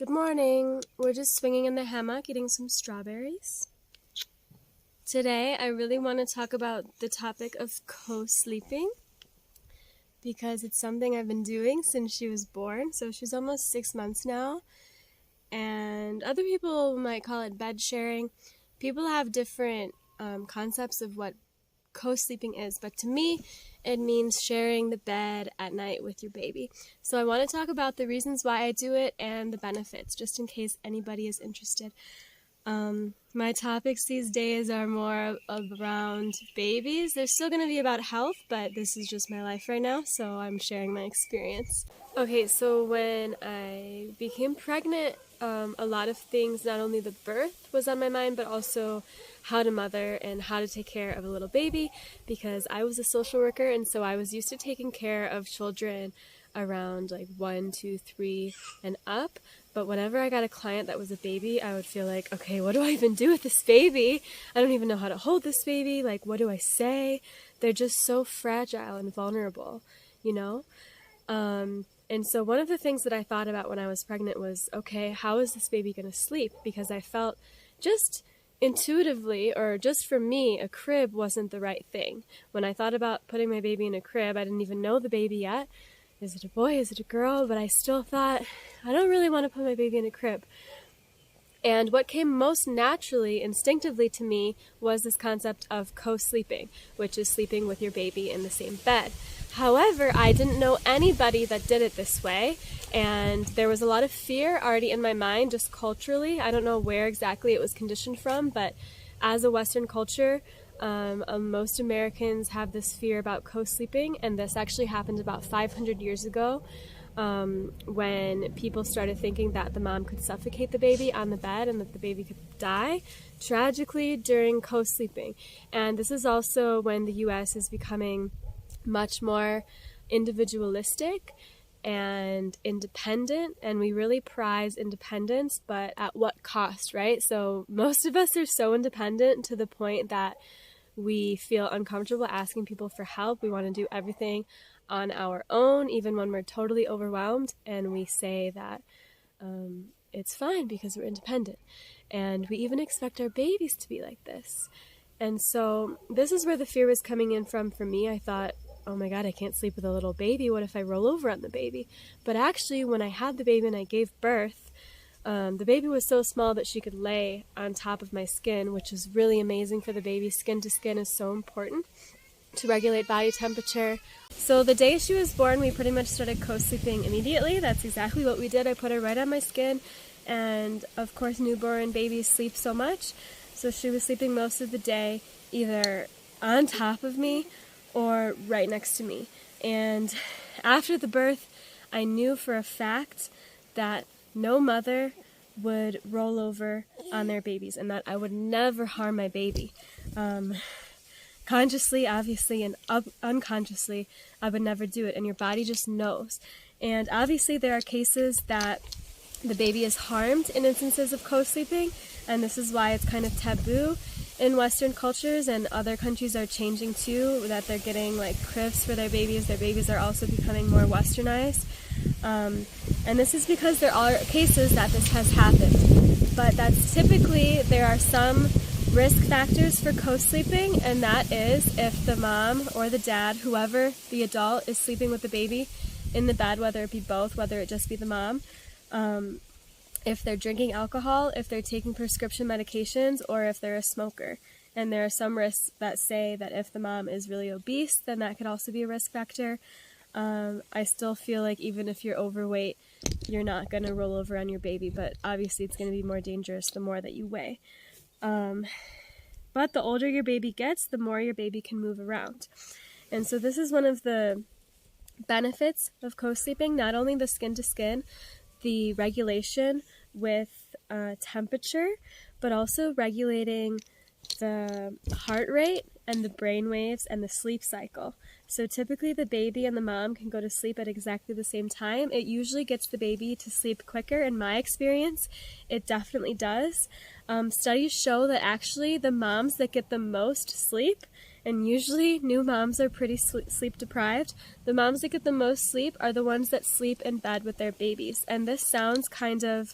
Good morning. We're just swinging in the hammock eating some strawberries. Today I really want to talk about the topic of co-sleeping because it's something I've been doing since she was born. So she's almost 6 months now, and other people might call it bed sharing. People have different concepts of what co-sleeping is, but to me it means sharing the bed at night with your baby. So I want to talk about the reasons why I do it and the benefits, just in case anybody is interested. My topics these days are more around babies. They're still going to be about health, but this is just my life right now, so I'm sharing my experience. Okay, so when I became pregnant, a lot of things, not only the birth was on my mind, but also how to mother and how to take care of a little baby, because I was a social worker, and so I was used to taking care of children around like 1, 2, 3 and up. But whenever I got a client that was a baby, I would feel like, okay, what do I even do with this baby? I don't even know how to hold this baby. Like, what do I say? They're just so fragile and vulnerable, you know? And so one of the things that I thought about when I was pregnant was, okay, how is this baby going to sleep? Because I felt just intuitively, or just for me, a crib wasn't the right thing. When I thought about putting my baby in a crib, I didn't even know the baby yet. Is it a boy? Is it a girl? But I still thought, I don't really want to put my baby in a crib. And what came most naturally, instinctively to me, was this concept of co-sleeping, which is sleeping with your baby in the same bed. However, I didn't know anybody that did it this way, and there was a lot of fear already in my mind, just culturally. I don't know where exactly it was conditioned from, but as a Western culture, most Americans have this fear about co-sleeping, and this actually happened about 500 years ago. When people started thinking that the mom could suffocate the baby on the bed and that the baby could die tragically during co-sleeping. And this is also when the US is becoming much more individualistic and independent, and we really prize independence, but at what cost, right? So most of us are so independent to the point that we feel uncomfortable asking people for help. We want to do everything on our own, even when we're totally overwhelmed, and we say that it's fine because we're independent. And we even expect our babies to be like this. And so this is where the fear was coming in from for me. I thought, oh my God, I can't sleep with a little baby. What if I roll over on the baby? But actually, when I had the baby and I gave birth, the baby was so small that she could lay on top of my skin, which is really amazing for the baby. Skin to skin is so important to regulate body temperature. So the day she was born, we pretty much started co-sleeping immediately. That's exactly what we did. I put her right on my skin, and of course newborn babies sleep so much, so she was sleeping most of the day either on top of me or right next to me. And after the birth, I knew for a fact that no mother would roll over on their babies and that I would never harm my baby. Consciously, obviously, and unconsciously, I would never do it, and your body just knows. And obviously there are cases that the baby is harmed in instances of co-sleeping, and this is why it's kind of taboo in Western cultures, and other countries are changing too, that they're getting like cribs for their babies. Their babies are also becoming more westernized. And this is because there are cases that this has happened. But that's typically, there are some risk factors for co-sleeping, and that is if the mom or the dad, whoever the adult is sleeping with the baby in the bed, whether it be both, whether it just be the mom, if they're drinking alcohol, if they're taking prescription medications, or if they're a smoker. And there are some risks that say that if the mom is really obese, then that could also be a risk factor. I still feel like even if you're overweight, you're not going to roll over on your baby, but obviously it's going to be more dangerous the more that you weigh. But the older your baby gets, the more your baby can move around. And so this is one of the benefits of co-sleeping, not only the skin to skin, the regulation with temperature, but also regulating the heart rate and the brain waves and the sleep cycle. So typically the baby and the mom can go to sleep at exactly the same time. It usually gets the baby to sleep quicker. In my experience, it definitely does. Studies show that actually the moms that get the most sleep, and usually new moms are pretty sleep deprived, the moms that get the most sleep are the ones that sleep in bed with their babies. And this sounds kind of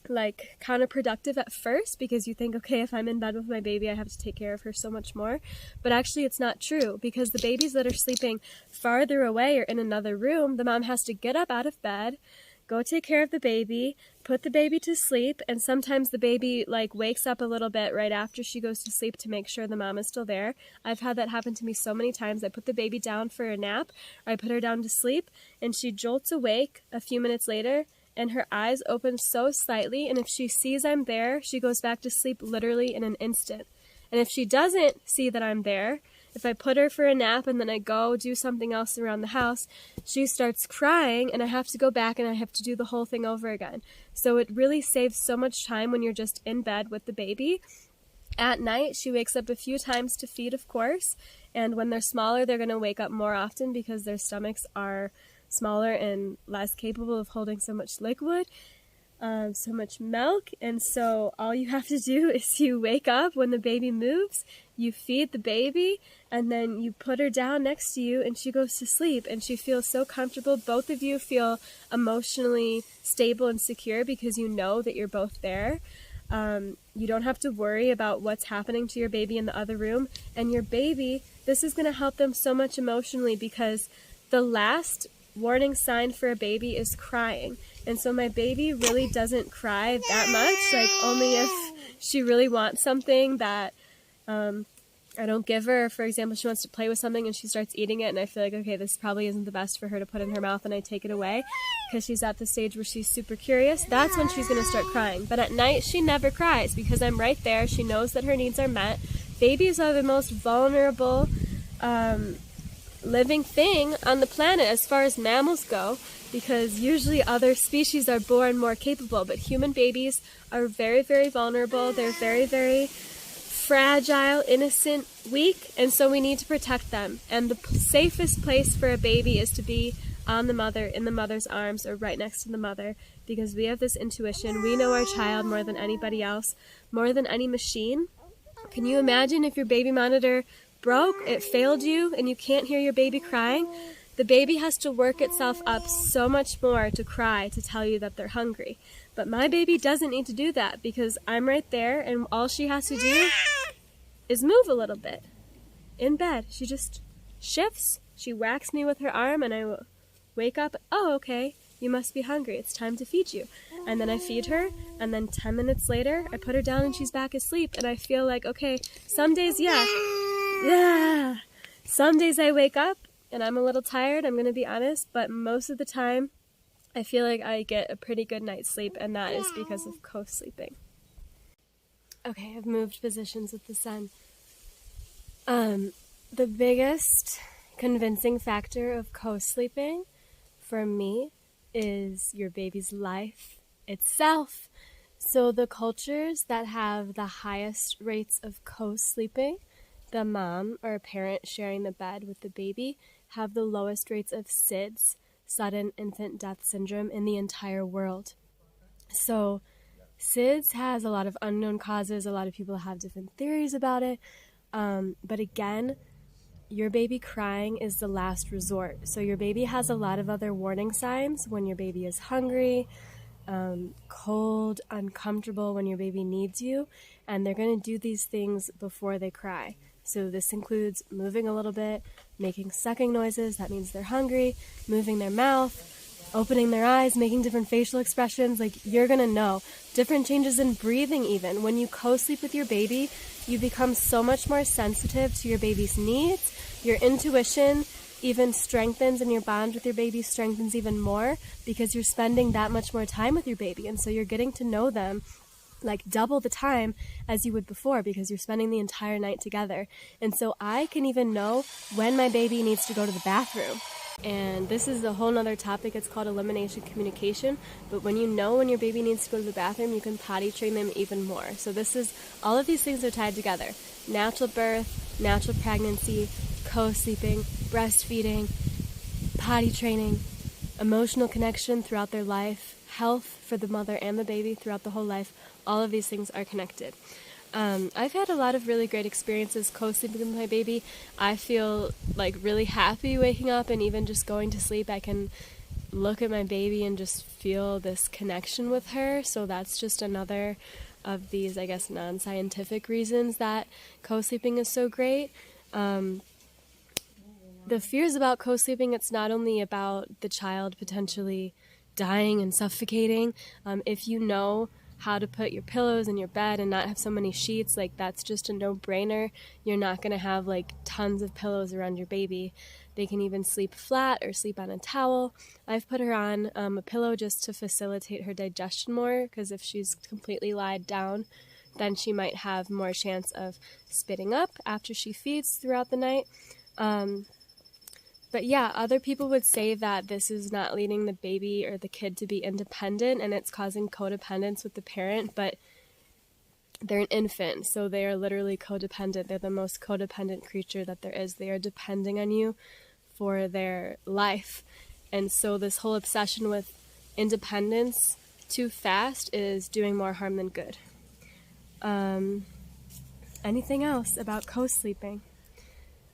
like counterproductive at first, because you think, okay, if I'm in bed with my baby, I have to take care of her so much more. But actually it's not true, because the babies that are sleeping farther away or in another room, the mom has to get up out of bed, go take care of the baby, put the baby to sleep, and sometimes the baby like wakes up a little bit right after she goes to sleep to make sure the mom is still there. I've had that happen to me so many times. I put the baby down for a nap, or I put her down to sleep, and she jolts awake a few minutes later, and her eyes open so slightly, and if she sees I'm there, she goes back to sleep literally in an instant. And if she doesn't see that I'm there, if I put her for a nap and then I go do something else around the house, she starts crying, and I have to go back and I have to do the whole thing over again. So it really saves so much time when you're just in bed with the baby. At night, she wakes up a few times to feed, of course, and when they're smaller, they're going to wake up more often because their stomachs are smaller and less capable of holding so much liquid, so much milk. And so all you have to do is you wake up when the baby moves, you feed the baby, and then you put her down next to you and she goes to sleep, and she feels so comfortable. Both of you feel emotionally stable and secure because you know that you're both there. You don't have to worry about what's happening to your baby in the other room. And your baby, this is going to help them so much emotionally, because the last warning sign for a baby is crying. And so my baby really doesn't cry that much, like only if she really wants something that I don't give her. For example, she wants to play with something and she starts eating it, and I feel like, okay, this probably isn't the best for her to put in her mouth, and I take it away because she's at the stage where she's super curious. That's when she's going to start crying. But at night, she never cries because I'm right there. She knows that her needs are met. Babies are the most vulnerable living thing on the planet as far as mammals go, because usually other species are born more capable, but human babies are very, very vulnerable. They're very, very fragile, innocent, weak, and so we need to protect them. And the safest place for a baby is to be on the mother, in the mother's arms, or right next to the mother, because we have this intuition. We know our child more than anybody else, more than any machine. Can you imagine if your baby monitor broke, it failed you, and you can't hear your baby crying? The baby has to work itself up so much more to cry to tell you that they're hungry. But my baby doesn't need to do that because I'm right there, and all she has to do is move a little bit. In bed, she just shifts, she whacks me with her arm, and I wake up. Oh, okay, you must be hungry. It's time to feed you. And then I feed her, and then 10 minutes later, I put her down and she's back asleep, and I feel like, okay, some days, yeah. Some days I wake up and I'm a little tired, I'm going to be honest, but most of the time I feel like I get a pretty good night's sleep, and that is because of co-sleeping. Okay, I've moved positions with the sun. The biggest convincing factor of co-sleeping for me is your baby's life itself. So the cultures that have the highest rates of co-sleeping, the mom or a parent sharing the bed with the baby, have the lowest rates of SIDS, sudden infant death syndrome, in the entire world. So SIDS has a lot of unknown causes. A lot of people have different theories about it. But again, your baby crying is the last resort. So your baby has a lot of other warning signs when your baby is hungry, cold, uncomfortable, when your baby needs you, and they're going to do these things before they cry. So this includes moving a little bit, making sucking noises, that means they're hungry, moving their mouth, opening their eyes, making different facial expressions. Like, you're going to know. Different changes in breathing even. When you co-sleep with your baby, you become so much more sensitive to your baby's needs. Your intuition even strengthens, and your bond with your baby strengthens even more because you're spending that much more time with your baby. And so you're getting to know them like double the time as you would before because you're spending the entire night together. And so I can even know when my baby needs to go to the bathroom. And this is a whole nother topic. It's called elimination communication. But when you know when your baby needs to go to the bathroom, you can potty train them even more. So all of these things are tied together. Natural birth, natural pregnancy, co-sleeping, breastfeeding, potty training, emotional connection throughout their life, health for the mother and the baby throughout the whole life, all of these things are connected. I've had a lot of really great experiences co-sleeping with my baby. I feel like really happy waking up, and even just going to sleep, I can look at my baby and just feel this connection with her. So that's just another of these, I guess, non-scientific reasons that co-sleeping is so great. The fears about co-sleeping, it's not only about the child potentially dying and suffocating. If you know how to put your pillows in your bed and not have so many sheets, like that's just a no-brainer. You're not going to have like tons of pillows around your baby. They can even sleep flat or sleep on a towel. I've put her on a pillow just to facilitate her digestion more, because if she's completely lied down, then she might have more chance of spitting up after she feeds throughout the night. But yeah, other people would say that this is not leading the baby or the kid to be independent, and it's causing codependence with the parent, but they're an infant, so they are literally codependent. They're the most codependent creature that there is. They are depending on you for their life. And so this whole obsession with independence too fast is doing more harm than good. Anything else about co-sleeping?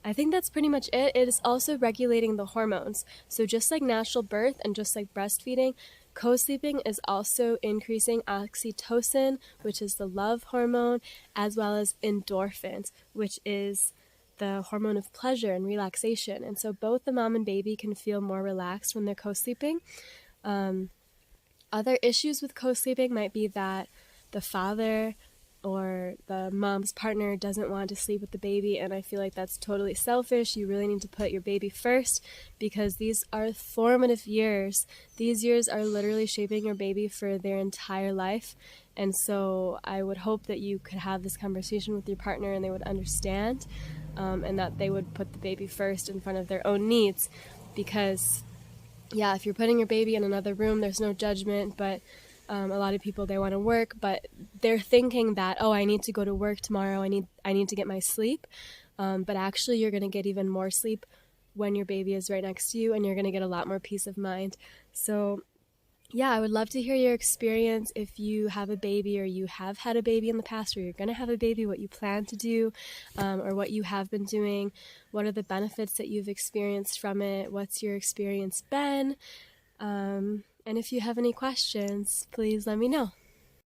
I think that's pretty much it. It is also regulating the hormones. So just like natural birth and just like breastfeeding, co-sleeping is also increasing oxytocin, which is the love hormone, as well as endorphins, which is the hormone of pleasure and relaxation. And so both the mom and baby can feel more relaxed when they're co-sleeping. Other issues with co-sleeping might be that the father or the mom's partner doesn't want to sleep with the baby, and I feel like that's totally selfish. You really need to put your baby first, because these are formative years. These years are literally shaping your baby for their entire life, and so I would hope that you could have this conversation with your partner and they would understand, and that they would put the baby first in front of their own needs, because yeah, if you're putting your baby in another room, there's no judgment, but a lot of people, they want to work, but they're thinking that, oh, I need to go to work tomorrow, I need to get my sleep, but actually you're going to get even more sleep when your baby is right next to you, and you're going to get a lot more peace of mind. So yeah, I would love to hear your experience if you have a baby, or you have had a baby in the past, or you're going to have a baby, what you plan to do, or what you have been doing. What are the benefits that you've experienced from it? What's your experience been? And if you have any questions, please let me know.